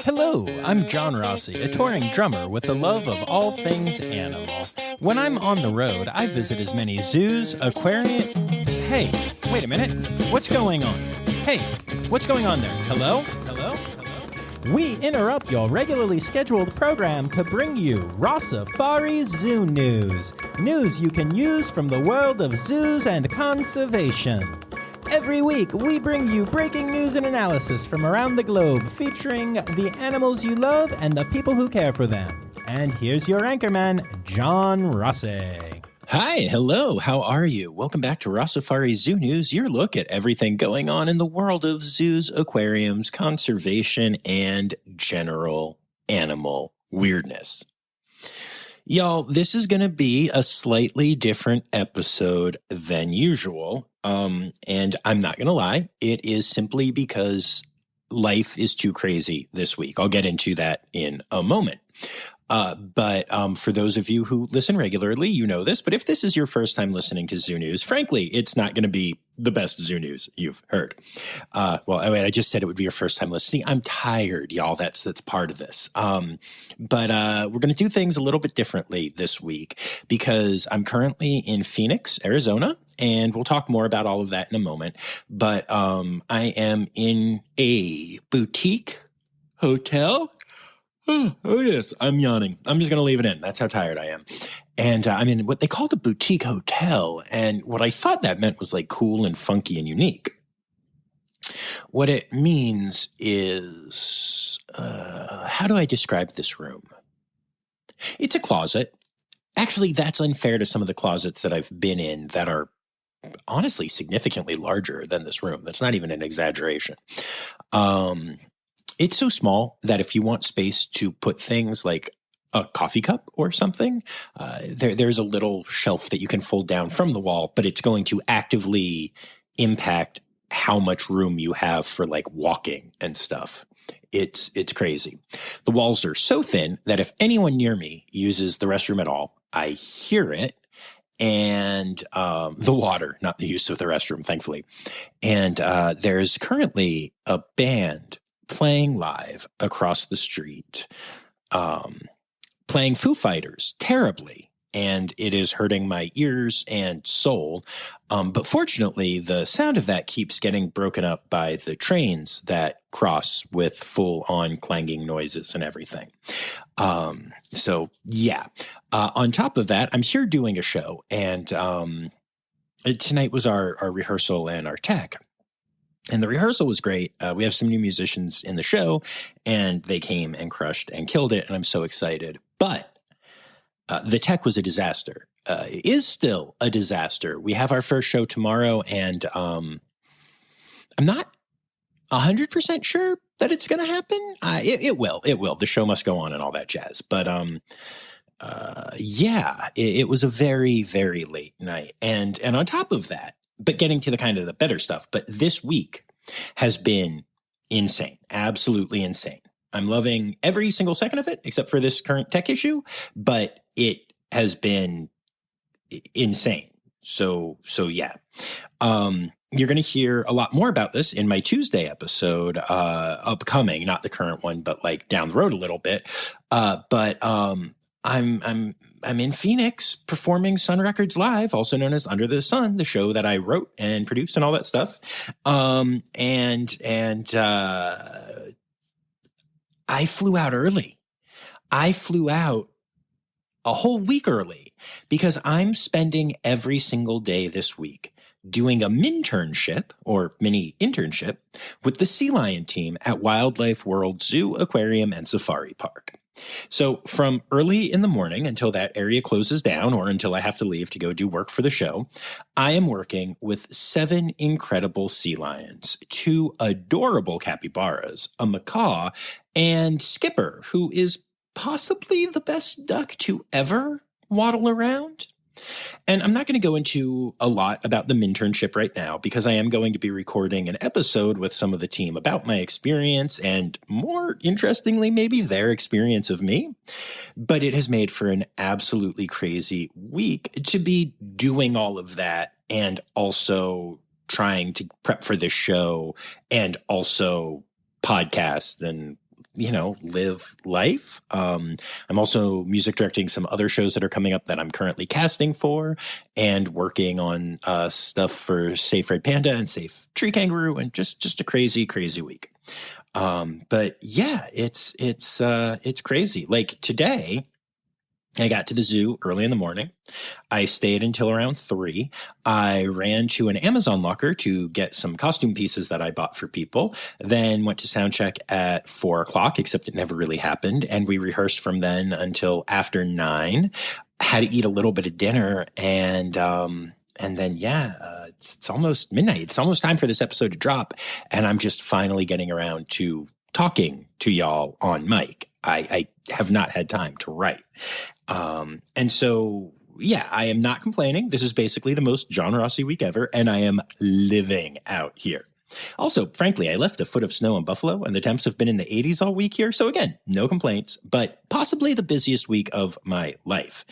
Hello, I'm John Rossi, a touring drummer with a love of all things animal. When I'm on the road, I visit as many zoos, aquariums... Hey, wait a minute. What's going on? Hey, what's going on there? Hello? Hello? Hello? We interrupt your regularly scheduled program to bring you Rossifari Zoo news. News you can use from the world of zoos and conservation. Every week, we bring you breaking news and analysis from around the globe, featuring the animals you love and the people who care for them. And here's your anchorman, John Rossi. Hi, hello, how are you? Welcome back to Rossifari Zoo News, your look at everything going on in the world of zoos, aquariums, conservation, and general animal weirdness. Y'all, this is going to be a slightly different episode than usual. And I'm not going to lie, it is simply because life is too crazy this week. I'll get into that in a moment. But for those of you who listen regularly, you know this. But if this is your first time listening to Zoo News, frankly, it's not going to be the best Zoo News you've heard. I just said it would be your first time listening. I'm tired, y'all. That's part of this. But we're going to do things a little bit differently this week because I'm currently in Phoenix, Arizona, and we'll talk more about all of that in a moment. But I am in a boutique hotel. Oh, yes, I'm yawning. I'm just going to leave it in. That's how tired I am. And I'm in what they called a boutique hotel. And what I thought that meant was like cool and funky and unique. What it means is, how do I describe this room? It's a closet. Actually, that's unfair to some of the closets that I've been in that are honestly significantly larger than this room. That's not even an exaggeration. It's so small that if you want space to put things like a coffee cup or something, there's a little shelf that you can fold down from the wall, but it's going to actively impact how much room you have for like walking and stuff. It's crazy. The walls are so thin that if anyone near me uses the restroom at all, I hear it. And the water, not the use of the restroom, thankfully. And there's currently a band playing live across the street, playing Foo Fighters terribly, and it is hurting my ears and soul. But fortunately, the sound of that keeps getting broken up by the trains that cross with full-on clanging noises and everything. So, yeah. On top of that, I'm here doing a show, and tonight was our rehearsal and our tech. And the rehearsal was great. We have some new musicians in the show, and they came and crushed and killed it, and I'm so excited. But the tech was a disaster. It is still a disaster. We have our first show tomorrow, and I'm not 100% sure that it's going to happen. It will. It will. The show must go on and all that jazz. But it was a very, very late night. And on top of that, but getting to the kind of the better stuff. But this week has been insane, absolutely insane. I'm loving every single second of it, except for this current tech issue, but it has been insane. So yeah. You're going to hear a lot more about this in my Tuesday episode, upcoming, not the current one, but like down the road a little bit. I'm in Phoenix performing Sun Records Live, also known as Under the Sun, the show that I wrote and produced and all that stuff. I flew out early. I flew out a whole week early because I'm spending every single day this week doing a minternship or mini internship with the sea lion team at Wildlife World Zoo, Aquarium, and Safari Park. So from early in the morning until that area closes down or until I have to leave to go do work for the show, I am working with 7 incredible sea lions, 2 adorable capybaras, a macaw, and Skipper, who is possibly the best duck to ever waddle around. And I'm not going to go into a lot about the minternship right now because I am going to be recording an episode with some of the team about my experience and, more interestingly, maybe their experience of me. But it has made for an absolutely crazy week to be doing all of that and also trying to prep for this show and also podcast and live life. I'm also music directing some other shows that are coming up that I'm currently casting for, and working on stuff for Safe Red Panda and Safe Tree Kangaroo, and just a crazy, crazy week. But yeah, it's crazy. Like today, I got to the zoo early in the morning. I stayed until around 3. I ran to an Amazon locker to get some costume pieces that I bought for people, then went to sound check at 4 o'clock, except it never really happened. And we rehearsed from then until after 9. Had to eat a little bit of dinner, and then, it's almost midnight. It's almost time for this episode to drop. And I'm just finally getting around to talking to y'all on mic. I have not had time to write. And so, I am not complaining. This is basically the most John Rossi week ever, and I am living out here. Also, frankly, I left a foot of snow in Buffalo, and the temps have been in the 80s all week here. So again, no complaints, but possibly the busiest week of my life.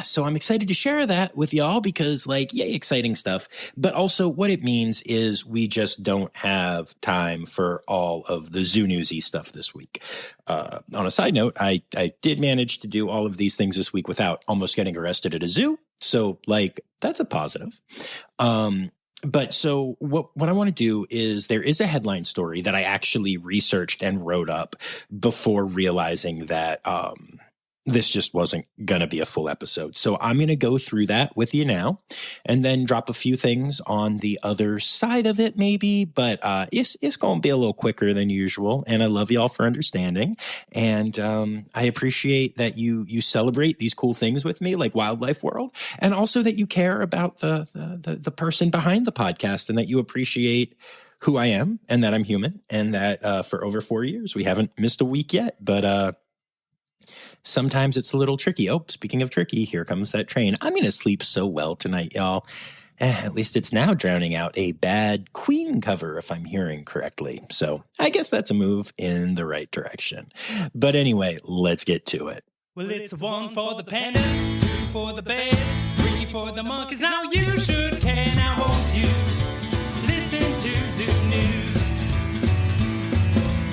So I'm excited to share that with y'all because, yay, exciting stuff. But also what it means is we just don't have time for all of the zoo newsy stuff this week. On a side note, I did manage to do all of these things this week without almost getting arrested at a zoo. So, that's a positive. But so what I want to do is there is a headline story that I actually researched and wrote up before realizing that this just wasn't going to be a full episode. So I'm going to go through that with you now and then drop a few things on the other side of it maybe, but it's going to be a little quicker than usual. And I love y'all for understanding. And I appreciate that you celebrate these cool things with me, like Wildlife World, and also that you care about the person behind the podcast and that you appreciate who I am and that I'm human and that for over 4 years, we haven't missed a week yet, but sometimes it's a little tricky. Oh, speaking of tricky, here comes that train. I'm going to sleep so well tonight, y'all. At least it's now drowning out a bad Queen cover, if I'm hearing correctly. So I guess that's a move in the right direction. But anyway, let's get to it. Well, it's a 1 for the pandas, 2 for the bears, 3 for the monkeys. Now you should care. Now won't you listen to Zoo News?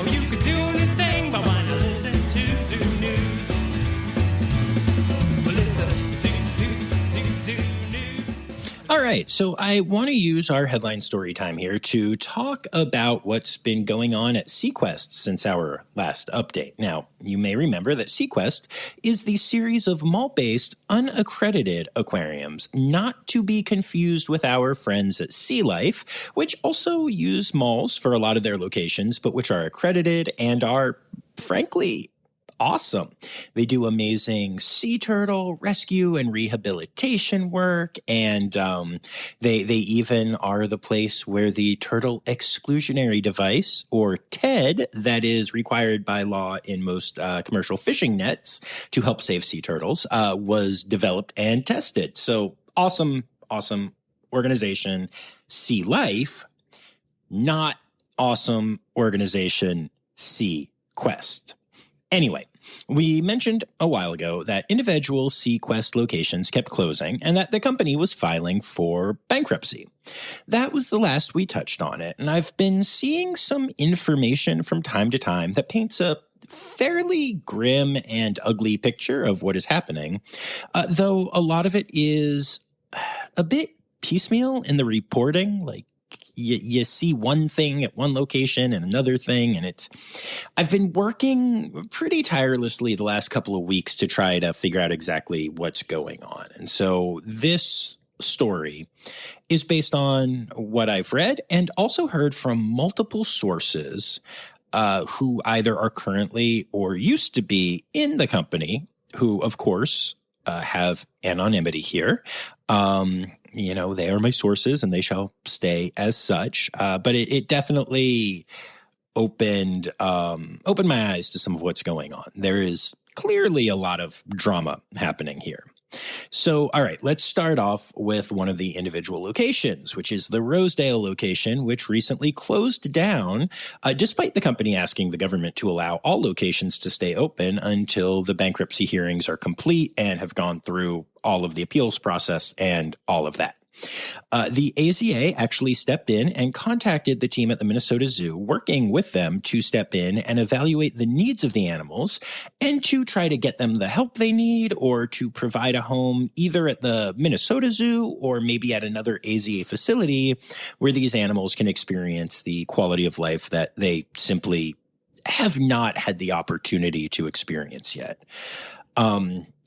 Or you could do anything but want to listen to Zoo News. Well, it's a Zoo News. All right, so I want to use our headline story time here to talk about what's been going on at SeaQuest since our last update. Now, you may remember that SeaQuest is the series of mall-based, unaccredited aquariums, not to be confused with our friends at Sea Life, which also use malls for a lot of their locations, but which are accredited and are, frankly, awesome. They do amazing sea turtle rescue and rehabilitation work, and they even are the place where the turtle exclusionary device, or TED, that is required by law in most commercial fishing nets to help save sea turtles, was developed and tested. So awesome organization. Sea Life, not awesome organization SeaQuest. Anyway, we mentioned a while ago that individual SeaQuest locations kept closing and that the company was filing for bankruptcy. That was the last we touched on it, and I've been seeing some information from time to time that paints a fairly grim and ugly picture of what is happening, though a lot of it is a bit piecemeal in the reporting. You see one thing at one location and another thing, and I've been working pretty tirelessly the last couple of weeks to try to figure out exactly what's going on. And so this story is based on what I've read and also heard from multiple sources who either are currently or used to be in the company, who, of course, have anonymity here. They are my sources and they shall stay as such. But it definitely opened my eyes to some of what's going on. There is clearly a lot of drama happening here. So, all right, let's start off with one of the individual locations, which is the Rosedale location, which recently closed down, despite the company asking the government to allow all locations to stay open until the bankruptcy hearings are complete and have gone through all of the appeals process and all of that. The AZA actually stepped in and contacted the team at the Minnesota Zoo, working with them to step in and evaluate the needs of the animals and to try to get them the help they need or to provide a home either at the Minnesota Zoo or maybe at another AZA facility where these animals can experience the quality of life that they simply have not had the opportunity to experience yet.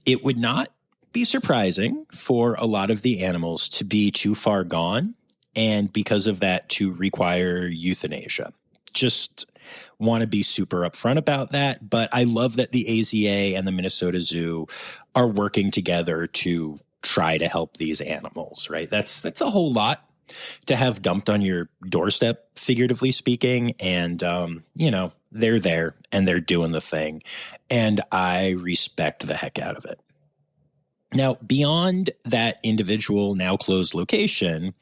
It would not be surprising for a lot of the animals to be too far gone and because of that to require euthanasia. Just want to be super upfront about that. But I love that the AZA and the Minnesota Zoo are working together to try to help these animals, right? That's a whole lot to have dumped on your doorstep, figuratively speaking. And, they're there and they're doing the thing. And I respect the heck out of it. Now, beyond that individual now closed location,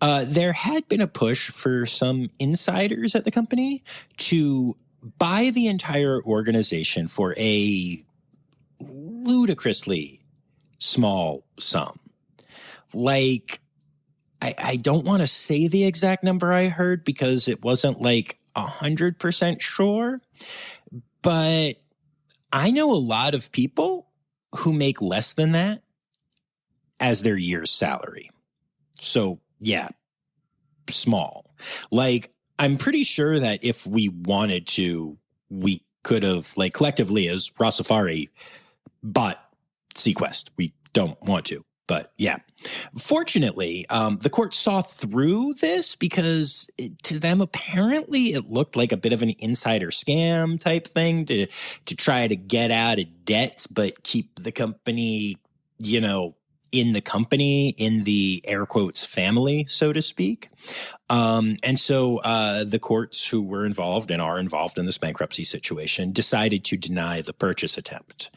there had been a push for some insiders at the company to buy the entire organization for a ludicrously small sum. Like, I don't want to say the exact number I heard because it wasn't like 100% sure, but I know a lot of people who make less than that as their year's salary. So yeah, small. Like, I'm pretty sure that if we wanted to, we could have, like, collectively as Rossifari bought SeaQuest. We don't want to, but yeah. Fortunately, the court saw through this because to them, apparently it looked like a bit of an insider scam type thing to try to get out of debts, but keep the company, in the air quotes family, so to speak. And so the courts who were involved and are involved in this bankruptcy situation decided to deny the purchase attempt.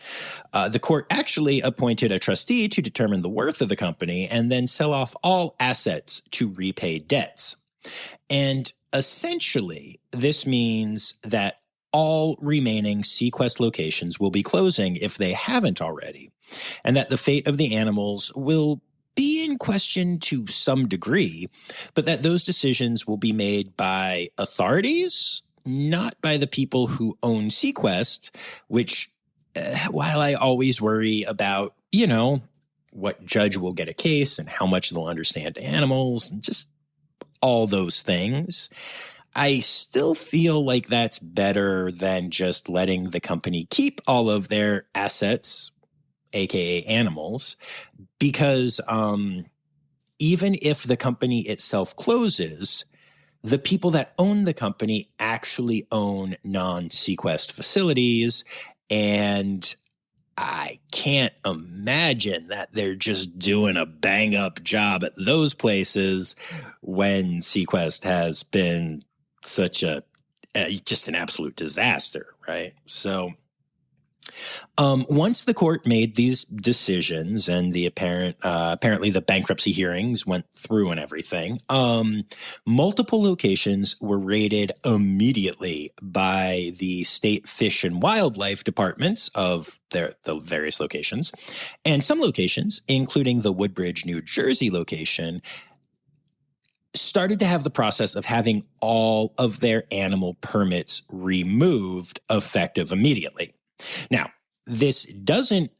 The court actually appointed a trustee to determine the worth of the company and then sell off all assets to repay debts. And essentially, this means that all remaining SeaQuest locations will be closing if they haven't already, and that the fate of the animals will be in question to some degree, but that those decisions will be made by authorities, not by the people who own SeaQuest, which, while I always worry about, what judge will get a case and how much they'll understand animals and just all those things, I still feel like that's better than just letting the company keep all of their assets, aka animals, because even if the company itself closes, the people that own the company actually own non-SeaQuest facilities, and I can't imagine that they're just doing a bang-up job at those places when SeaQuest has been such just an absolute disaster, right? So once the court made these decisions and the apparently the bankruptcy hearings went through and everything, multiple locations were raided immediately by the state fish and wildlife departments of the various locations. And some locations, including the Woodbridge, New Jersey location, started to have the process of having all of their animal permits removed effective immediately. Now, this doesn't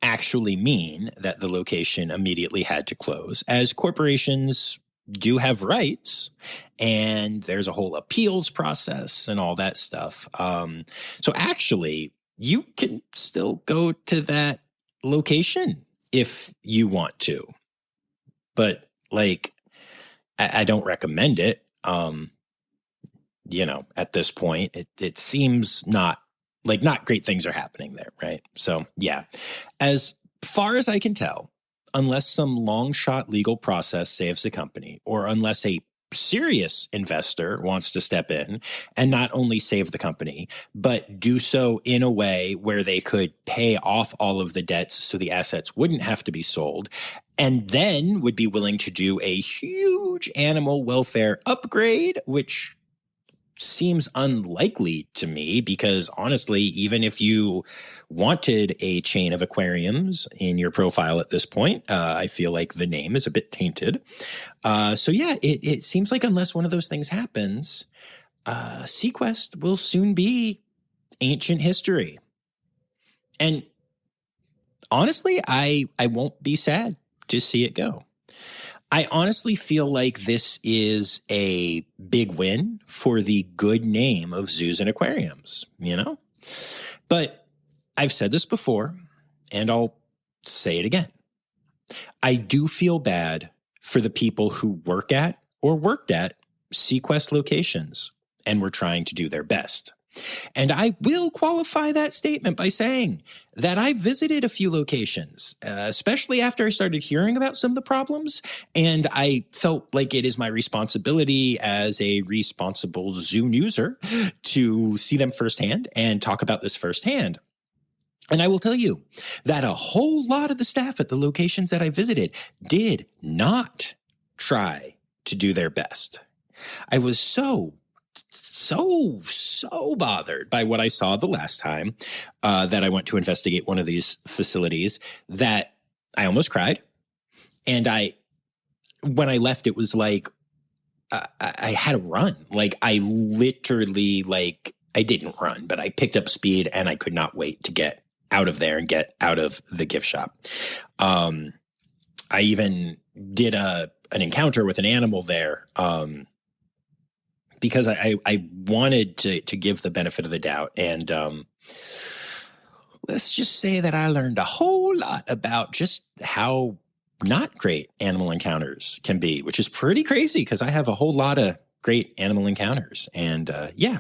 actually mean that the location immediately had to close, as corporations do have rights and there's a whole appeals process and all that stuff. So actually, you can still go to that location if you want to. But I don't recommend it. At this point, it seems not great things are happening there, right? So yeah, as far as I can tell, unless some long shot legal process saves the company, or unless a serious investor wants to step in and not only save the company, but do so in a way where they could pay off all of the debts so the assets wouldn't have to be sold, and then would be willing to do a huge animal welfare upgrade, which seems unlikely to me because honestly, even if you wanted a chain of aquariums in your profile at this point, I feel like the name is a bit tainted. So yeah, it seems like unless one of those things happens, SeaQuest will soon be ancient history. And honestly, I won't be sad to see it go. I honestly feel like this is a big win for the good name of zoos and aquariums, you know? But I've said this before, and I'll say it again. I do feel bad for the people who work at or worked at SeaQuest locations and were trying to do their best. And I will qualify that statement by saying that I visited a few locations, especially after I started hearing about some of the problems. And I felt like it is my responsibility as a responsible zoo user to see them firsthand and talk about this firsthand. And I will tell you that a whole lot of the staff at the locations that I visited did not try to do their best. I was so bothered by what I saw the last time that I went to investigate one of these facilities that I almost cried. And when I left, it was like I had to run. Like I literally, I didn't run, but I picked up speed and I could not wait to get out of there and get out of the gift shop. I even did an encounter with an animal there. Because I wanted to give the benefit of the doubt. And let's just say that I learned a whole lot about just how not great animal encounters can be, which is pretty crazy because I have a whole lot of great animal encounters. And yeah,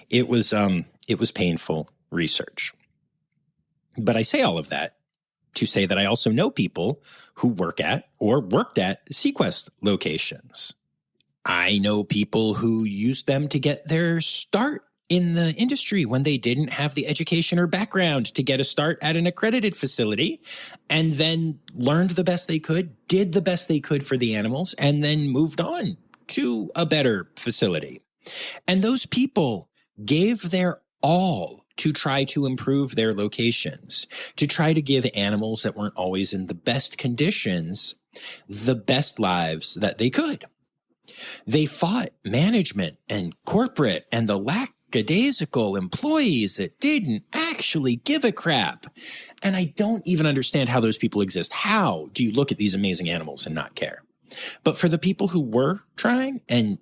it was painful research. But I say all of that to say that I also know people who work at or worked at SeaQuest locations. I know people who used them to get their start in the industry when they didn't have the education or background to get a start at an accredited facility, and then learned the best they could, did the best they could for the animals, and then moved on to a better facility. And those people gave their all to try to improve their locations, to try to give animals that weren't always in the best conditions the best lives that they could. They fought management and corporate and the lackadaisical employees that didn't actually give a crap. And I don't even understand how those people exist. How do you look at these amazing animals and not care? But for the people who were trying and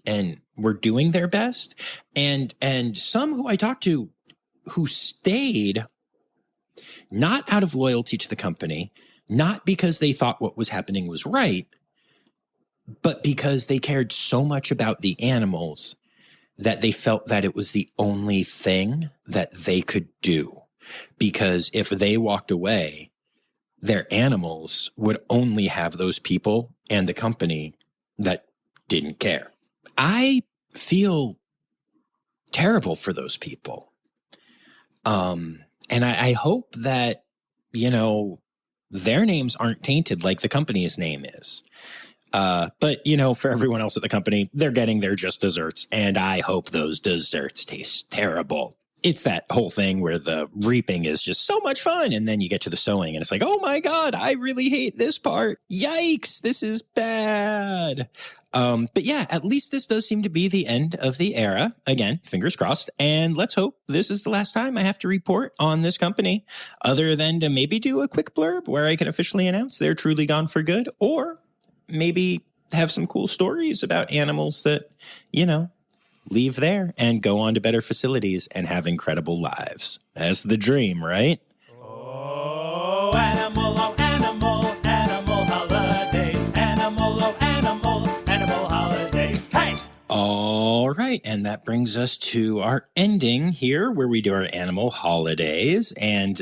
were doing their best, and some who I talked to who stayed not out of loyalty to the company, not because they thought what was happening was right, but because they cared so much about the animals that they felt that it was the only thing that they could do. Because if they walked away, their animals would only have those people and the company that didn't care. I feel terrible for those people. And I hope that, their names aren't tainted like the company's name is. But, for everyone else at the company, they're getting their just desserts, and I hope those desserts taste terrible. It's that whole thing where the reaping is just so much fun, and then you get to the sowing, and it's like, oh my God, I really hate this part. Yikes, this is bad. But yeah, at least this does seem to be the end of the era. Again, fingers crossed, and let's hope this is the last time I have to report on this company, other than to maybe do a quick blurb where I can officially announce they're truly gone for good, or maybe have some cool stories about animals that, leave there and go on to better facilities and have incredible lives. That's the dream, right? Oh, animal, animal holidays. Animal, animal holidays. Hey! All right, and that brings us to our ending here where we do our animal holidays. And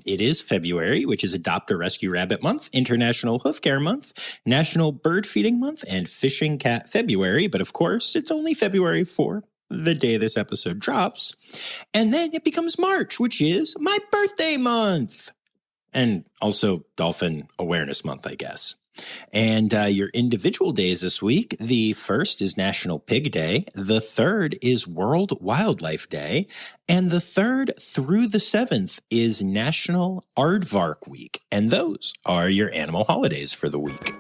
it is February, which is Adopt a Rescue Rabbit Month, International Hoof Care Month, National Bird Feeding Month, and Fishing Cat February. But of course, it's only February for the day this episode drops. And then it becomes March, which is my birthday month. And also Dolphin Awareness Month, I guess. And your individual days this week, the first is National Pig Day. The third is World Wildlife Day. And the 3rd through the 7th is National Aardvark Week. And those are your animal holidays for the week.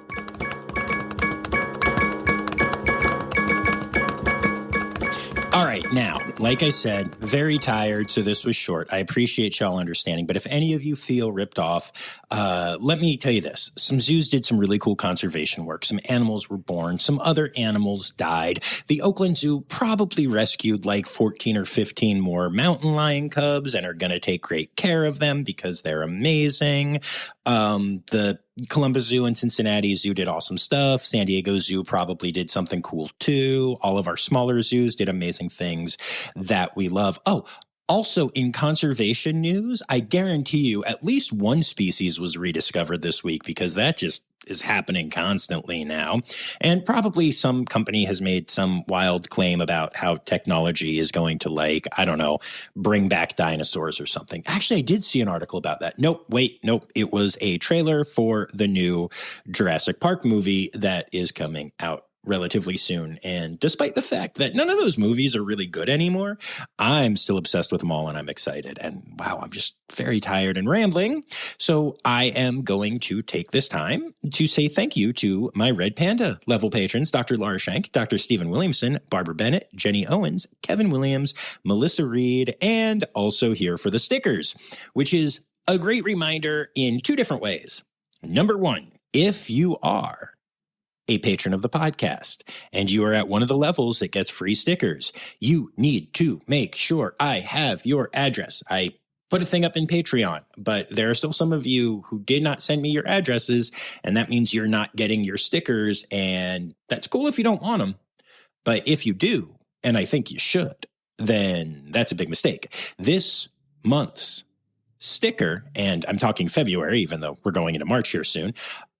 All right, now, like I said, very tired, so this was short. I appreciate y'all understanding, but if any of you feel ripped off, let me tell you this. Some zoos did some really cool conservation work. Some animals were born. Some other animals died. The Oakland Zoo probably rescued like 14 or 15 more mountain lion cubs and are going to take great care of them because they're amazing. The Columbus Zoo and Cincinnati Zoo did awesome stuff. San Diego Zoo probably did something cool too. All of our smaller zoos did amazing things that we love. Oh, also in conservation news, I guarantee you at least one species was rediscovered this week because that just is happening constantly now. And probably some company has made some wild claim about how technology is going to, like, I don't know, bring back dinosaurs or something. Actually, I did see an article about that. Nope. It was a trailer for the new Jurassic Park movie that is coming out relatively soon. And despite the fact that none of those movies are really good anymore, I'm still obsessed with them all and I'm excited. And wow, I'm just very tired and rambling. So I am going to take this time to say thank you to my Red Panda level patrons, Dr. Laura Shank, Dr. Stephen Williamson, Barbara Bennett, Jenny Owens, Kevin Williams, Melissa Reed, and also here for the stickers, which is a great reminder in 2 different ways. Number 1, if you are a patron of the podcast and you are at one of the levels that gets free stickers, you need to make sure I have your address. I put a thing up in Patreon, but there are still some of you who did not send me your addresses, and that means you're not getting your stickers, and that's cool if you don't want them. But if you do, and I think you should, then that's a big mistake. This month's sticker, and I'm talking February, even though we're going into March here soon,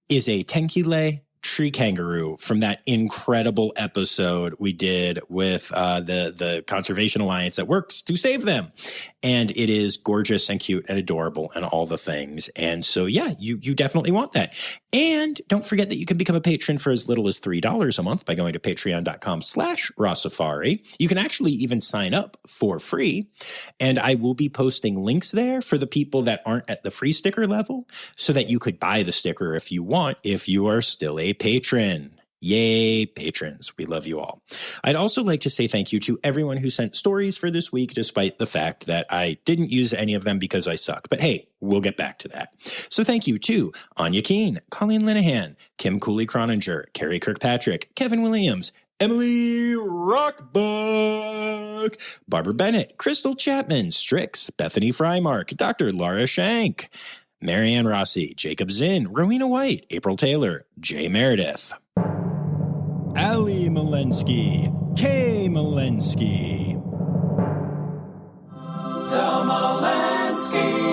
is a tenkile tree kangaroo from that incredible episode we did with the Conservation Alliance that works to save them. And it is gorgeous and cute and adorable and all the things. And so, yeah, you definitely want that. And don't forget that you can become a patron for as little as $3 a month by going to patreon.com/Rossifari. You can actually even sign up for free. And I will be posting links there for the people that aren't at the free sticker level so that you could buy the sticker if you want, if you are still a patron. Yay, patrons. We love you all. I'd also like to say thank you to everyone who sent stories for this week, despite the fact that I didn't use any of them because I suck. But hey, we'll get back to that. So thank you to Anya Keene, Colleen Linehan, Kim Cooley-Croninger, Carrie Kirkpatrick, Kevin Williams, Emily Rockbuck, Barbara Bennett, Crystal Chapman, Strix, Bethany Frymark, Dr. Laura Shank, Marianne Rossi, Jacob Zinn, Rowena White, April Taylor, Jay Meredith, Ali Malensky, Kay Malensky, The Malenskys.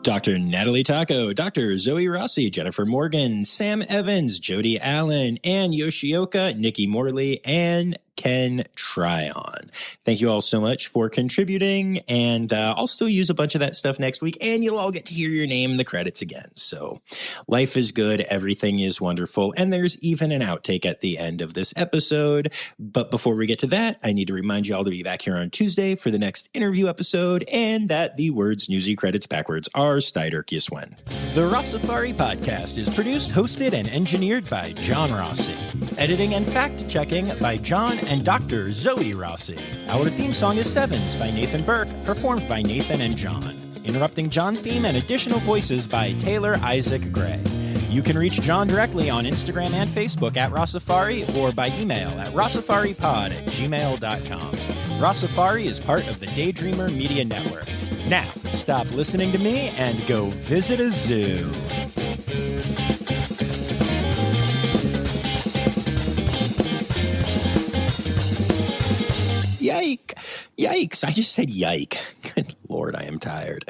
Dr. Natalie Taco, Dr. Zoe Rossi, Jennifer Morgan, Sam Evans, Jody Allen, Ann Yoshioka, Nikki Morley, and Ken Tryon. Thank you all so much for contributing, and I'll still use a bunch of that stuff next week, and you'll all get to hear your name in the credits again. So life is good, everything is wonderful, and there's even an outtake at the end of this episode. But before we get to that, I need to remind you all to be back here on Tuesday for the next interview episode, and that the words newsy credits backwards are Steiderk Yiswen. The Rossifari podcast is produced, hosted, and engineered by John Rossi. Editing and fact-checking by John and Dr. Zoe Rossi. Our theme song is Sevens by Nathan Burke, performed by Nathan and John. Interrupting John theme and additional voices by Taylor Isaac Gray. You can reach John directly on Instagram and Facebook at Rossifari or by email at rossifaripod@gmail.com. Rossifari is part of the Daydreamer Media Network. Now, stop listening to me and go visit a zoo. Yikes. I just said yike. Good Lord, I am tired.